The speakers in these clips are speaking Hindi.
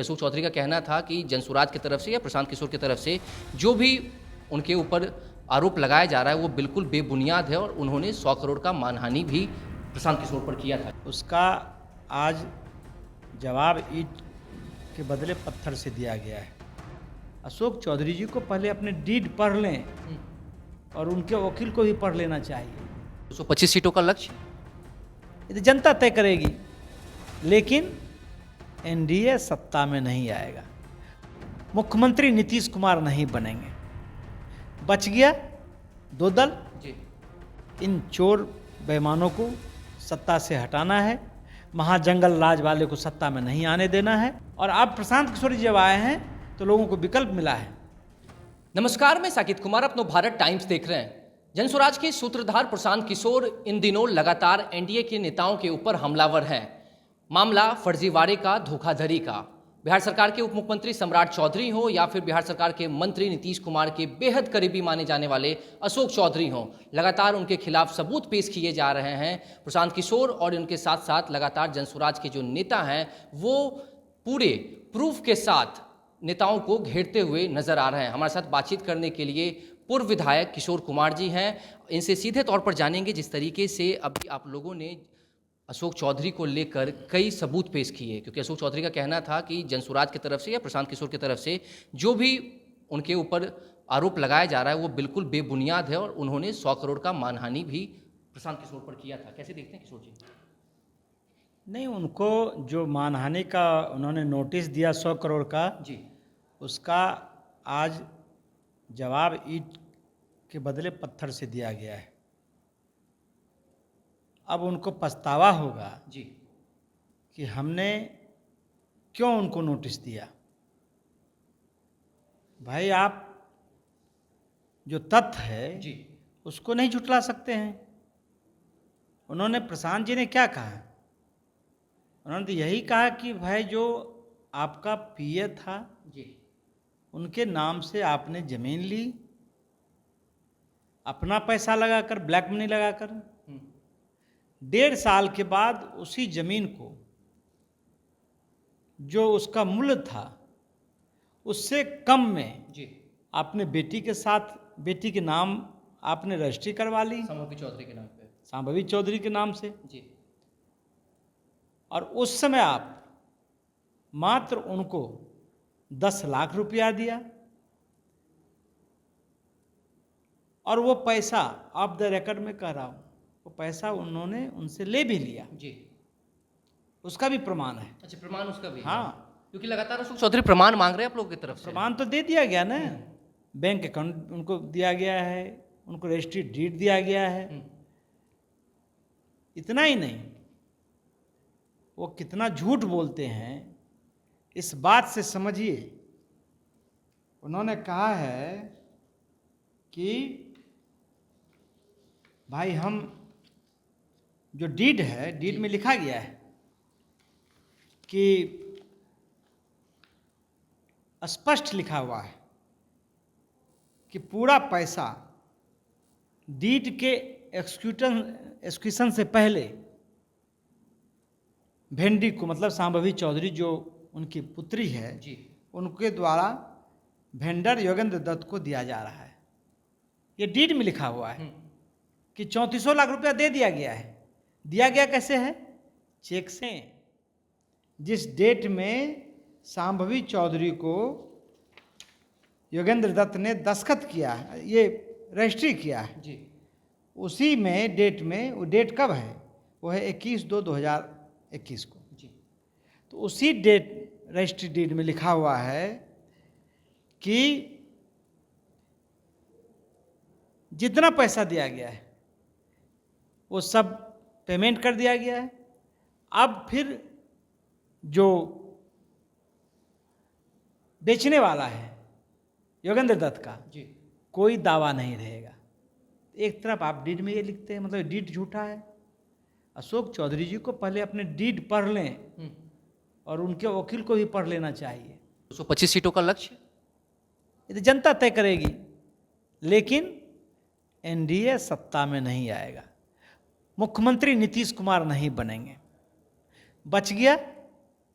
अशोक चौधरी का कहना था कि जनसुराज की तरफ से या प्रशांत किशोर की तरफ से जो भी उनके ऊपर आरोप लगाया जा रहा है वो बिल्कुल बेबुनियाद है और उन्होंने 100 करोड़ का मानहानि भी प्रशांत किशोर पर किया था। उसका आज जवाब ईंट के बदले पत्थर से दिया गया है। अशोक चौधरी जी को पहले अपने डीड पढ़ लें और उनके वकील को भी पढ़ लेना चाहिए। 225 सीटों का लक्ष्य ये तो जनता तय करेगी, लेकिन एनडीए सत्ता में नहीं आएगा। मुख्यमंत्री नीतीश कुमार नहीं बनेंगे। बच गया दो दल। जी। इन चोर बेईमानों को सत्ता से हटाना है, महाजंगल राज वाले को सत्ता में नहीं आने देना है। और अब प्रशांत किशोर जब आए हैं तो लोगों को विकल्प मिला है। नमस्कार, मैं साकित कुमार अपनो भारत टाइम्स देख रहे हैं। जनसुराज के सूत्रधार प्रशांत किशोर इन दिनों लगातार एनडीए के नेताओं के ऊपर हमलावर हैं। मामला फर्जीवाड़े का, धोखाधड़ी का। बिहार सरकार के उप मुख्यमंत्री सम्राट चौधरी हो या फिर बिहार सरकार के मंत्री नीतीश कुमार के बेहद करीबी माने जाने वाले अशोक चौधरी हो, लगातार उनके खिलाफ सबूत पेश किए जा रहे हैं। प्रशांत किशोर और उनके साथ साथ लगातार जनसुराज के जो नेता हैं वो पूरे प्रूफ के साथ नेताओं को घेरते हुए नजर आ रहे हैं। हमारे साथ बातचीत करने के लिए पूर्व विधायक किशोर कुमार जी हैं। इनसे सीधे तौर पर जानेंगे जिस तरीके से अभी आप लोगों ने अशोक चौधरी को लेकर कई सबूत पेश किए, क्योंकि अशोक चौधरी का कहना था कि जनसुराज की तरफ से या प्रशांत किशोर की तरफ से जो भी उनके ऊपर आरोप लगाया जा रहा है वो बिल्कुल बेबुनियाद है और उन्होंने 100 करोड़ का मानहानि भी प्रशांत किशोर पर किया था। कैसे देखते हैं किशोर जी? नहीं, उनको जो मानहानि का उन्होंने नोटिस दिया 100 करोड़ का जी, उसका आज जवाब ईंट के बदले पत्थर से दिया गया है। अब उनको पछतावा होगा जी, कि हमने क्यों उनको नोटिस दिया। भाई, आप जो तथ्य है जी, उसको नहीं झुठला सकते हैं। उन्होंने, प्रशांत जी ने क्या कहा? उन्होंने तो यही कहा कि भाई जो आपका पीए था जी, उनके नाम से आपने जमीन ली, अपना पैसा लगाकर, ब्लैक मनी लगाकर। 1.5 साल के बाद उसी जमीन को जो उसका मूल्य था उससे कम में जी, आपने बेटी के साथ, बेटी के नाम आपने रजिस्ट्री करवा ली, संभवी चौधरी के नाम पे। सांभवी चौधरी के नाम से। जी, और उस समय आप मात्र उनको 10 लाख रुपया दिया और वो पैसा, ऑफ द रिकॉर्ड में कह रहा हूं, वो पैसा उन्होंने उनसे ले भी लिया। जी। उसका भी प्रमाण है। अच्छा, प्रमाण उसका भी है? हाँ, क्योंकि लगातार अशोक चौधरी प्रमाण मांग रहे हैं आप लोगों की तरफ से। प्रमाण तो दे दिया गया ना। बैंक अकाउंट उनको दिया गया है, उनको रजिस्ट्री डीड दिया गया है। इतना ही नहीं, वो कितना झूठ बोलते हैं इस बात से समझिए। उन्होंने कहा है कि भाई हम जो डीड है, डीड में लिखा गया है कि स्पष्ट लिखा हुआ है कि पूरा पैसा डीड के एक्सक्यूशन से पहले भेंडी को, मतलब सांभवी चौधरी जो उनकी पुत्री है जी, उनके द्वारा भेंडर योगेंद्र दत्त को दिया जा रहा है। ये डीड में लिखा हुआ है कि 3400 लाख रुपया दे दिया गया है। दिया गया कैसे है? चेक से। जिस डेट में सांभवी चौधरी को योगेंद्र दत्त ने दस्तखत किया है, ये रजिस्ट्री किया है, जी, उसी में डेट में, वो डेट कब है? वो है 21/2/2021 को। जी, तो उसी डेट रजिस्ट्री डीड में लिखा हुआ है कि जितना पैसा दिया गया है वो सब पेमेंट कर दिया गया है। अब फिर जो बेचने वाला है योगेंद्र दत्त का, जी, कोई दावा नहीं रहेगा। एक तरफ आप डीड में ये लिखते हैं, मतलब डीड झूठा है। अशोक चौधरी जी को पहले अपने डीड पढ़ लें और उनके वकील को भी पढ़ लेना चाहिए। 225 सीटों का लक्ष्य ये तो जनता तय करेगी, लेकिन एनडीए सत्ता में नहीं आएगा। मुख्यमंत्री नीतीश कुमार नहीं बनेंगे। बच गया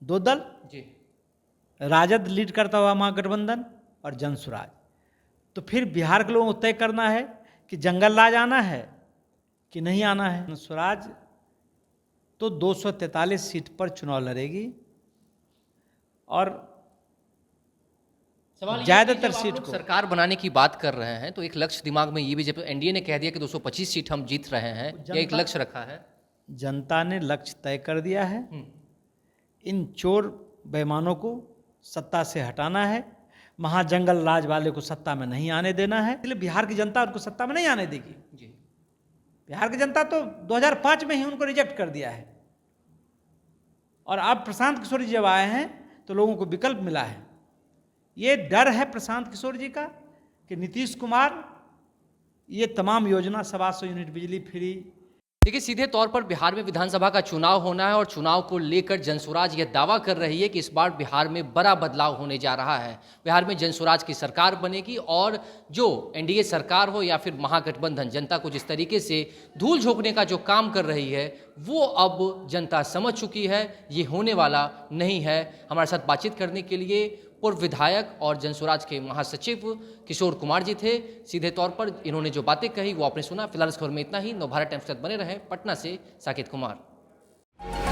दो दल। जी, राजद लीड करता हुआ महागठबंधन और जनसुराज। तो फिर बिहार के लोगों को तय करना है कि जंगल राज आना है कि नहीं आना है। जनसुराज तो 243 सीट पर चुनाव लड़ेगी और सवाल ये है कि ज्यादातर जब आप सीट लोग को सरकार बनाने की बात कर रहे हैं तो एक लक्ष्य दिमाग में ये भी, जब एनडीए ने कह दिया कि 225 सीट हम जीत रहे हैं, या एक लक्ष्य रखा है। जनता ने लक्ष्य तय कर दिया है। हम्म, इन चोर बेईमानों को सत्ता से हटाना है, महाजंगल राज वाले को सत्ता में नहीं आने देना है। इसलिए बिहार की जनता उनको सत्ता में नहीं आने देगी। जी। बिहार की जनता तो 2005 में ही उनको रिजेक्ट कर दिया है और अब प्रशांत किशोर जी जब आए हैं तो लोगों को विकल्प मिला है। ये डर है प्रशांत किशोर जी का कि नीतीश कुमार ये तमाम योजना 700 यूनिट बिजली फ्री। देखिए, सीधे तौर पर बिहार में विधानसभा का चुनाव होना है और चुनाव को लेकर जनसुराज यह दावा कर रही है कि इस बार बिहार में बड़ा बदलाव होने जा रहा है। बिहार में जनसुराज की सरकार बनेगी और जो एनडीए सरकार हो या फिर महागठबंधन जनता को जिस तरीके से धूल झोंकने का जो काम कर रही है वो अब जनता समझ चुकी है, ये होने वाला नहीं है। हमारे साथ बातचीत करने के लिए पूर्व विधायक और जनसुराज के महासचिव किशोर कुमार जी थे। सीधे तौर पर इन्होंने जो बातें कही वो आपने सुना। फिलहाल इस खबर में इतना ही। नवभारत टाइम्स के साथ बने रहें। पटना से साकेत कुमार।